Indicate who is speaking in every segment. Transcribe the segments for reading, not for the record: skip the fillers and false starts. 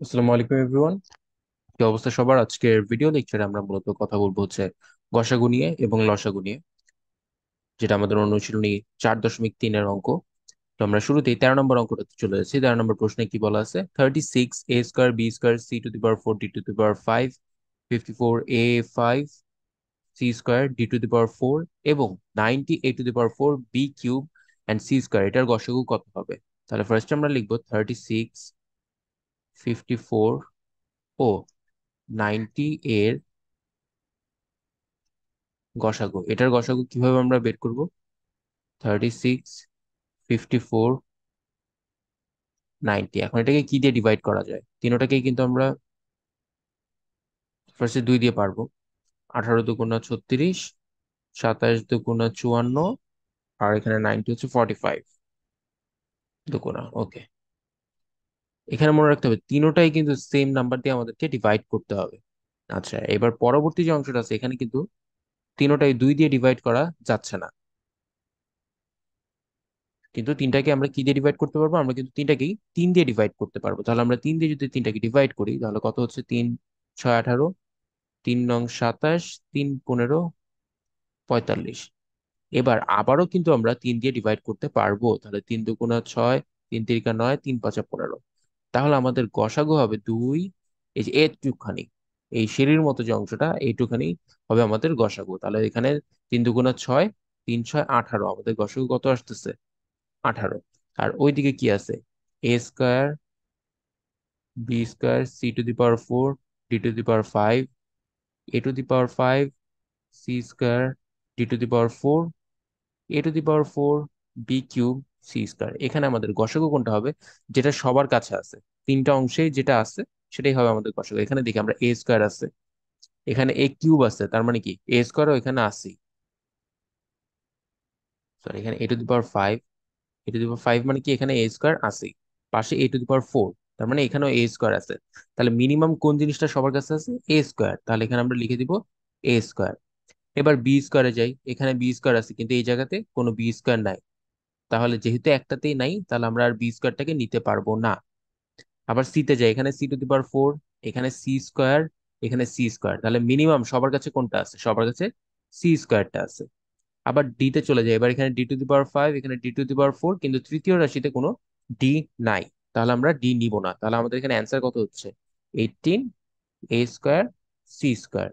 Speaker 1: আসসালামু আলাইকুম এভরিওয়ান। কি অবস্থা সবার? আজকের ভিডিও লেকচারে আমরা মূলত কথা বলবো হচ্ছে গসাগু নিয়ে এবং লসাগু নিয়ে, যেটা আমাদের অনুশীলনী 4.3-এর অঙ্ক। তো আমরা শুরুতেই 13 নম্বর অঙ্কটা চলে যাচ্ছি। 13 নম্বর প্রশ্নে কি বলা আছে? 36 a² b² c to the power 4 d to the power 5 এবং 90 a to the power 4 b³ and c², এটার গসাগু কত হবে? তাহলে ফার্স্ট আমরা লিখবো 36, 54 ও 90 এর গসাগু। এটার গসাগু কিভাবে আমরা বের করব? 36, 54, 90, এখন এটাকে কি দিয়ে ডিভাইড করা যায়? তিনোটাকেই কিন্তু আমরা ফার্স্টে 2 দিয়ে পারবো। 18 × 2 = 36, 27 × 2 = 54, আর এখানে 90 হচ্ছে 45 দুগুণা। ওকে, এখানে মনে রাখতে হবে তিনোটাই কিন্তু সেম নাম্বার দিয়ে আমাদেরকে ডিভাইড করতে হবে। আচ্ছা, এবার পরবর্তী যে অংশটা আছে এখানে কিন্তু তিনোটাই 2 দিয়ে ডিভাইড করা যাচ্ছে না, কিন্তু তিনটাকে আমরা কি দিয়ে ডিভাইড করতে পারবো? আমরা কিন্তু তিনটাকেই 3 দিয়ে ডিভাইড করতে পারবো। তাহলে আমরা 3 দিয়ে যদি তিনটাকে ডিভাইড করি তাহলে কত হচ্ছে? 3 × 6 = 18, 3 × 9 = 27, 3 × 15 = 45। এবার আবারও কিন্তু আমরা 3 দিয়ে ডিভাইড করতে পারবো। তাহলে 3 × 2 = 6, 3 × 3 = 9, 3 × 5 = 15। তাহলে আমাদের গসাগু হবে 2। এই যে এইটুকখানি, এই সিঁড়ির মতো যে অংশটা, এইটুখানি হবে আমাদের গসাগু। তাহলে এখানে 3 × 2 = 6, 3 × 6 = 18, আমাদের গসাগু কত আসতেছে? 18। আর ওইদিকে কি আছে? a²b²c two the power 4 d to the power 5 a to the power 4 a to the power 4 b³ c²। এখানে আমাদের গসাগু কোনটা হবে? যেটা সবার কাছে আছে, তিনটা অংশে যেটা আছে সেটাই হবে আমাদের গসাগু। এখানে দেখি আমরা a² আছে, এখানে a³ আছে, তার মানে কি a² এখানে আছে। সরি, এখানে a টু দি পাওয়ার 5 মানে কি এখানে a² আছে, পাশে a টু দি পাওয়ার 4, তার মানে এখানেও a² আছে। তাহলে মিনিমাম কোন জিনিসটা সবার কাছে আছে? a²। তাহলে এখানে আমরা লিখে দিব a²। এবার b² যাই, এখানে b² আছে কিন্তু এই জায়গাতে কোনো b² নাই। তাহলে যেহেতু একটাতেই নাই, তাহলে আমরা আর b²টাকে নিতে পারবো না। আবার সিতে যাই, এখানে c টু দি পাওয়ার 4, এখানে c², এখানে c², তাহলে মিনিমাম সবার কাছে কোনটা আছে? সবার কাছে c²টা আছে। আবার ডি তে চলে যায়, এবার এখানে d টু দি পাওয়ার 5, এখানে d টু দি পাওয়ার 4, কিন্তু তৃতীয় রাশিতে কোনো ডি নাই। তাহলে আমরা ডি নিব না। তাহলে আমাদের এখানে অ্যান্সার কত হচ্ছে? 18 a² c²।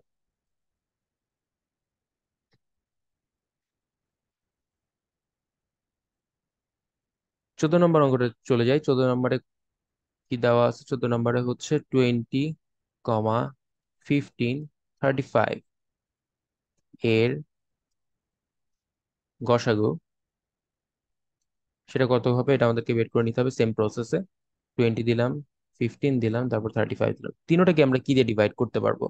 Speaker 1: 14 নম্বর অঙ্কটা চলে যায়। 14 নম্বরে কি দেওয়া আছে? 14 নম্বরে হচ্ছে 20, 15, 35 এর গসাগু, সেটা কত হবে? এটা আমাদেরকে বের করে নিতে হবে সেম প্রসেসে। 20 দিলাম, 15 দিলাম, তারপর 35 দিলাম। তিনোটাকে আমরা কি দিয়ে ডিভাইড করতে পারবো?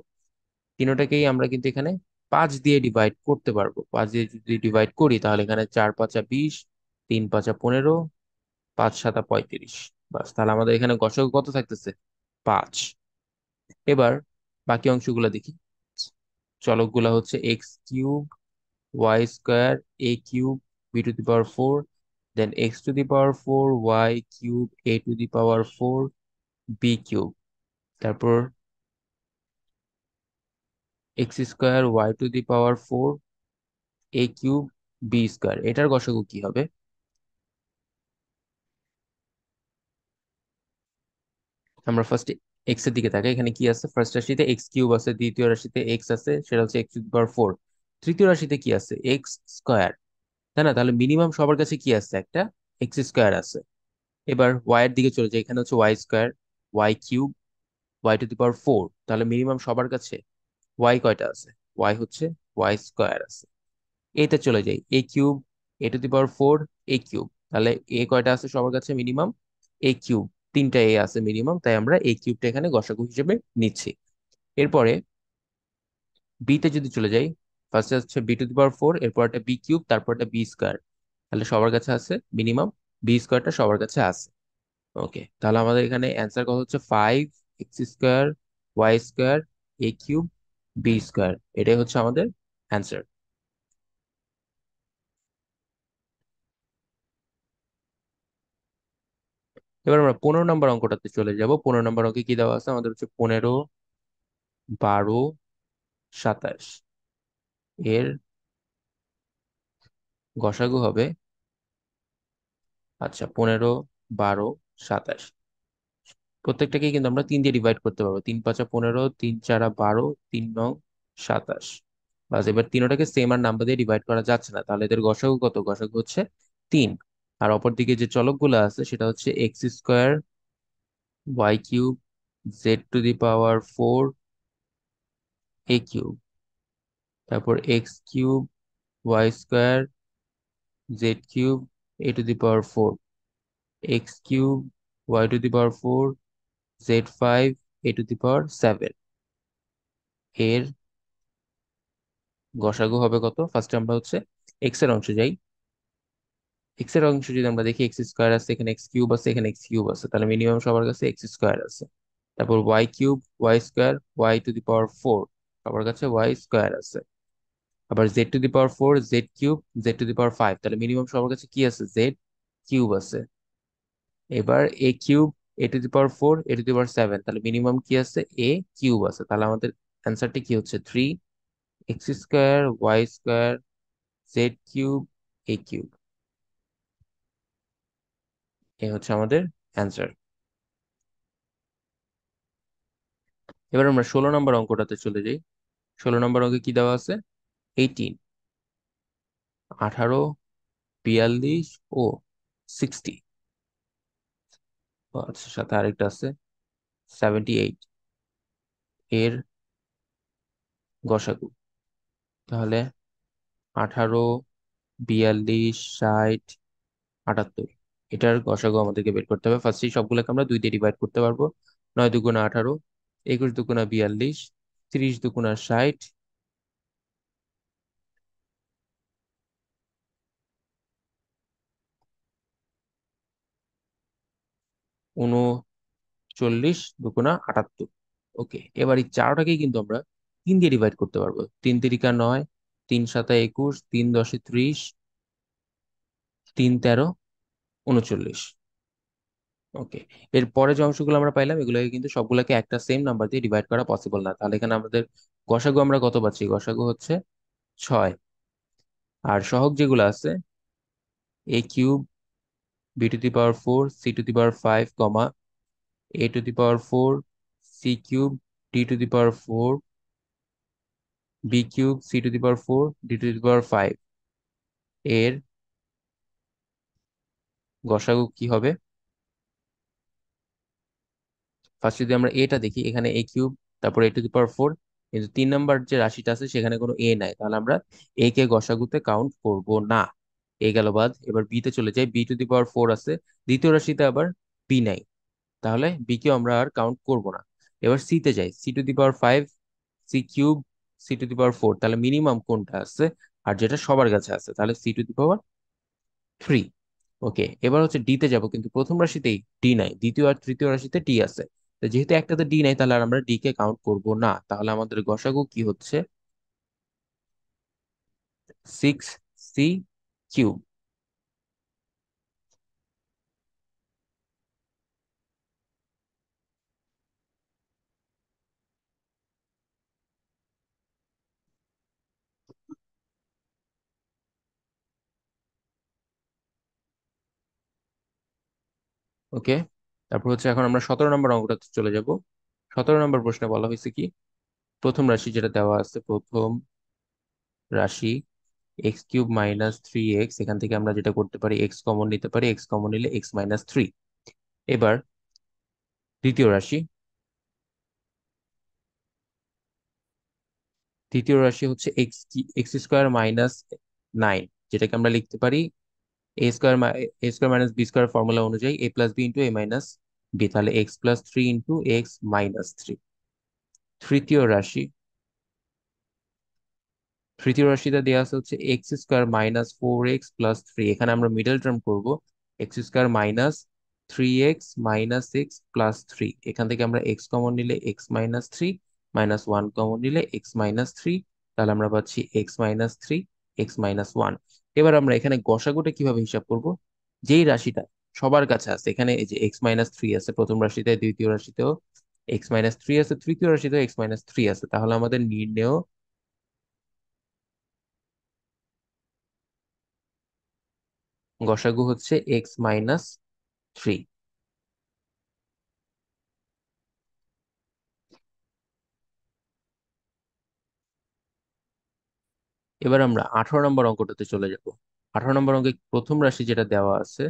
Speaker 1: তিনোটাকেই আমরা কিন্তু এখানে 5 দিয়ে ডিভাইড করতে পারবো। 5 দিয়ে যদি ডিভাইড করি তাহলে এখানে 4 × 5 = 20, 3 × 5 = 15, 5 × 7 = 35। বাস, তাহলে আমাদের এখানে গসাগু কত থাকতেছে? 5। এবার বাকি অংশগুলো দেখি। চলকগুলা হচ্ছে x³ y² a³ b to the power 4, then x to the power 4 y³ a to the power 4 b³, তারপর x² y two the power 4 a³ এটার গসাগু কি হবে? আমরা ফার্স্ট এক্স এর দিকে তাকাই, এখানে কি আছে? ফার্স্ট রাশিতে x³ আছে, দ্বিতীয় রাশিতে এক্স আছে, সেটা হচ্ছে x টু দি পাওয়ার 4, তৃতীয় রাশিতে কি আছে? x², তাই না? তাহলে মিনিমাম সবার কাছে কি আছে? একটা x² আছে। এবার ওয়াই এর দিকে চলে যায়, এখানে হচ্ছে y², y³ y two the power 4, তাহলে মিনিমাম সবার কাছে ওয়াই কয়টা আছে? ওয়াই হচ্ছে y² আছে। এতে চলে যাই, a³ a to the power 4 a³, তাহলে এ কয়টা আছে সবার কাছে? মিনিমাম a³, তিনটা এ আছে মিনিমাম, তাই আমরা a³ এখানে গসাগু হিসেবে নিচ্ছি। এরপরে বি তে যদি চলে যাই, ফার্স্টে হচ্ছে b টু দি পাওয়ার 4, এরপর একটা b³, তারপর একটা b², তাহলে সবার কাছে আছে মিনিমাম b²টা সবার কাছে আছে। ওকে, তাহলে আমাদের এখানে অ্যান্সার কত হচ্ছে? 5 x² y² a³ b², এটাই হচ্ছে আমাদের অ্যান্সার। এবার আমরা 15 নম্বর অঙ্কটাতে চলে যাব। 15 নম্বর অঙ্কে কি দেওয়া আছে আমাদের হচ্ছে 15, 12, 27 এর গসাগু হবে, আচ্ছা 15, 12, 27 প্রত্যেকটাকে কিন্তু আমরা 3 দিয়ে ডিভাইড করতে পারবো। 3 5 15, 3 4 12, 3 9 27। বাস, এবার তিনোটাকে সেম আর নাম্বার দিয়ে ডিভাইড করা যাচ্ছে না, তাহলে এদের গসাগু কত? গসাগু হচ্ছে 3। আর অপরদিকে যে চলকগুলো আছে সেটা হচ্ছে x square, y cube, z⁴ a cube, তারপর x cube, y square, z⁵ a⁴, x cube, y⁴ z⁵ a⁴ এর গসাগু হবে কত? ফার্স্টে আমরা হচ্ছে এক্স এর অংশে যাই। এক্স এর অংশ যদি আমরা দেখি, এক্স স্কোয়ার আছে, এখানে এক্স কিউব আছে, এখানে এক্স কিউব আছে, তাহলে মিনিমাম সবার কাছে এক্স স্কোয়ার আছে। তারপর Y cube, y square, y⁴ সবার কাছে ওয়াই স্কোয়ার আছে। আবার z⁴ জেড কিউব, z⁵, তাহলে মিনিমাম সবার কাছে কি আছে? জেড কিউব আছে। এবার এ কিউব, a⁴ a⁴, তাহলে মিনিমাম কি আছে? এ কিউব আছে। তাহলে আমাদের অ্যান্সারটি কি হচ্ছে? 3x², y², z³ a cube. এ হচ্ছে আমাদের অ্যান্সার। এবার আমরা 16 নম্বর অঙ্কটাতে চলে যাই। 16 নম্বর অঙ্কে কি দেওয়া আছে? 18, 18, 42 ও 60। আচ্ছা, সাথে আরেকটা আছে 78 এর গসাগু। তাহলে 18, 42, 60, 78 এটার গসাগু আমাদেরকে বের করতে হবে। ফার্স্টেই সবগুলোকে আমরা 2 দিয়ে ডিভাইড করতে পারবো। 9 × 2 = 18, 21 × 2 = 42, 30 × 2 = 60, 39 × 2 = 78। ওকে, এবার এই চারটাকেই কিন্তু আমরা 3 দিয়ে ডিভাইড করতে পারবো। 3 × 3 = 9, 3 × 7 = 21, 3 × 10 = 30, 3 × 13 = 39। ওকে, এর পরে যে অংশগুলো আমরা পাইলাম এগুলোকে কিন্তু সবগুলোকে একটা সেম নাম্বার দিয়ে ডিভাইড করা পসিবল না। তাহলে এখানে আমাদের গসাগু আমরা কত পাচ্ছি? গসাগু হচ্ছে 6। আর সহগ যেগুলো আছে a³ b⁴ c⁵ কমা a⁴ c³ d⁴ b³ c⁴ d⁵ এর গসাগু কি হবে? ফার্স্ট যদি আমরা এটা দেখি, এখানে a³, তারপর a⁴, কিন্তু 3 নম্বর যে রাশিটা আছে সেখানে কোনো এ নাই, তাহলে আমরা এ কে গসাগুতে কাউন্ট করব না। এ গেল বাদ। এবার বি তে চলে যাই। b⁴ আছে, দ্বিতীয় রাশিতে আবার বি নাই, তাহলে বি কে আমরা আর কাউন্ট করব না। এবার সি তে যাই। c⁵, c³ c⁴, তাহলে মিনিমাম কোনটা আছে আর যেটা সবার কাছে আছে? তাহলে c⁴। ওকে, এবার হচ্ছে ডি তে যাব, কিন্তু প্রথম রাশিতেই ডি নাই, দ্বিতীয় আর তৃতীয় রাশিতে ডি আছে। তো যেহেতু একটাতে ডি নাই, তাহলে আর আমরা ডি কে কাউন্ট করব না। তাহলে আমাদের গসাগু কি হচ্ছে? 6c³। ওকে, তারপর হচ্ছে এখন আমরা 17 নম্বর অঙ্কটাতে চলে যাব। 17 নম্বর প্রশ্নে বলা হয়েছে কি, প্রথম রাশি যেটা দেওয়া আছে, প্রথম রাশি x³ - 3x, এখান থেকে আমরা যেটা করতে পারি, এক্স কমন নিতে পারি, এক্স কমন নিলে x - 3। এবার দ্বিতীয় রাশি, তৃতীয় রাশি হচ্ছে x² - 9, যেটাকে আমরা লিখতে পারি a² - b² ফর্মুলা অনুযায়ী a+b × a - b, তাহলে x+3 × x - 3। তৃতীয় রাশি, তৃতীয় রাশিটা দেওয়া আছে হচ্ছে x² - 4x + 3, এখানে আমরা মিডল টার্ম করব, x² - 3x - x + 3, এখান থেকে আমরা x কমন নিলে x - 3, -1 কমন নিলে x - 3, তাহলে আমরা পাচ্ছি x - 3, x - 1। এবার আমরা এখানে গসাগুটা কিভাবে হিসাব করব? যেই রাশিটা সবার কাছে আছে। এখানে এই যে x-3 আছে প্রথম রাশিতে, দ্বিতীয় রাশিতেও x-3 আছে, তৃতীয় রাশিতেও x-3 আছে। তাহলে আমাদের নির্ণেয় গসাগু হচ্ছে x-3। এবার আমরা 18 নম্বর অঙ্কটাতে চলে যাব। 18 নম্বর অঙ্কে প্রথম রাশি যেটা দেওয়া আছে,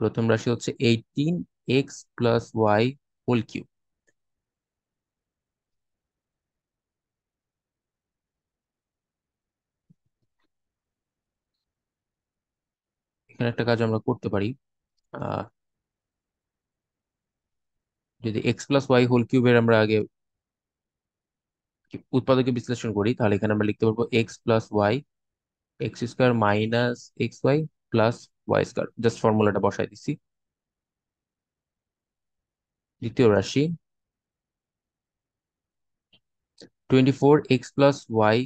Speaker 1: প্রথম রাশি হচ্ছে 18x+y হোল কিউব। এখানে একটা কাজ আমরা করতে পারি। আহ যদি x+y হোল কিউবের আমরা আগে উৎপাদকে বিশ্লেষণ করি, তাহলে এখানে আমরা লিখতে পারবো x+y x² - xy+y² জাস্ট ফর্মুলাটা বসাই দিছি। দ্বিতীয় রাশি 24x+y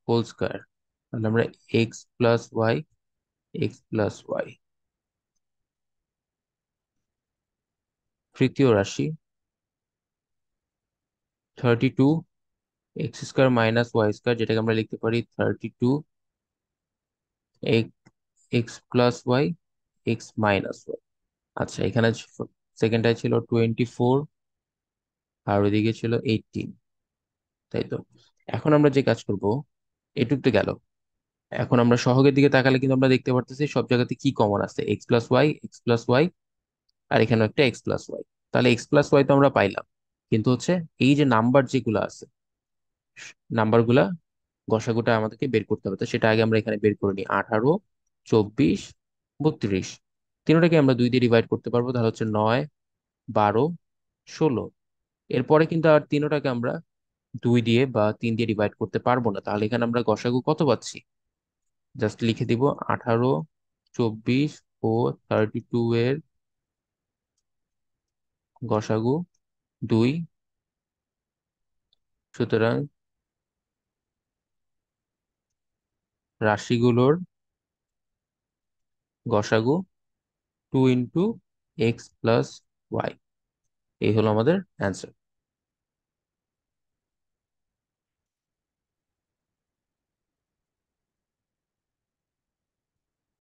Speaker 1: হোল স্কোয়ার, তাহলে আমরা x+y x+y। তৃতীয় রাশি 32x² - y², যেটাকে আমরা লিখতে পারি 32x+y x-y। আচ্ছা, এখানে সেকেন্ডটাই ছিল 24 আর ওইদিকে ছিল 18, তাই তো। এখন আমরা যে কাজ করব, এটুক তো গেল। এখন আমরা সহগের দিকে তাকালে কিন্তু আমরা দেখতে পারতেছি সব জায়গাতে কি কমন আছে, x+y x+y, আর এখানে একটা x+y। তাহলে x+y তো আমরা পাইলাম, কিন্তু হচ্ছে এই যে নাম্বার যেগুলো আছে, নাম্বারগুলা গসাগুটা আমাদেরকে বের করতে হবে। তো সেটা আগে আমরা এখানে বের করে নিই। 18, 24, 32, তিনোটাকে আমরা 2 দিয়ে ডিভাইড করতে পারবো, তাহলে হচ্ছে 9, 12, 16। এরপরে কিন্তু আর তিনোটাকে আমরা 2 দিয়ে বা 3 দিয়ে ডিভাইড করতে পারবো না। তাহলে এখানে আমরা গসাগু কত পাচ্ছি, জাস্ট লিখে দিব 18, 24 ও 32 এর গসাগু 2। সুতরাং রাশিগুলোর গসাগু 2 × x+y। এই হলো আমাদের অ্যান্সার।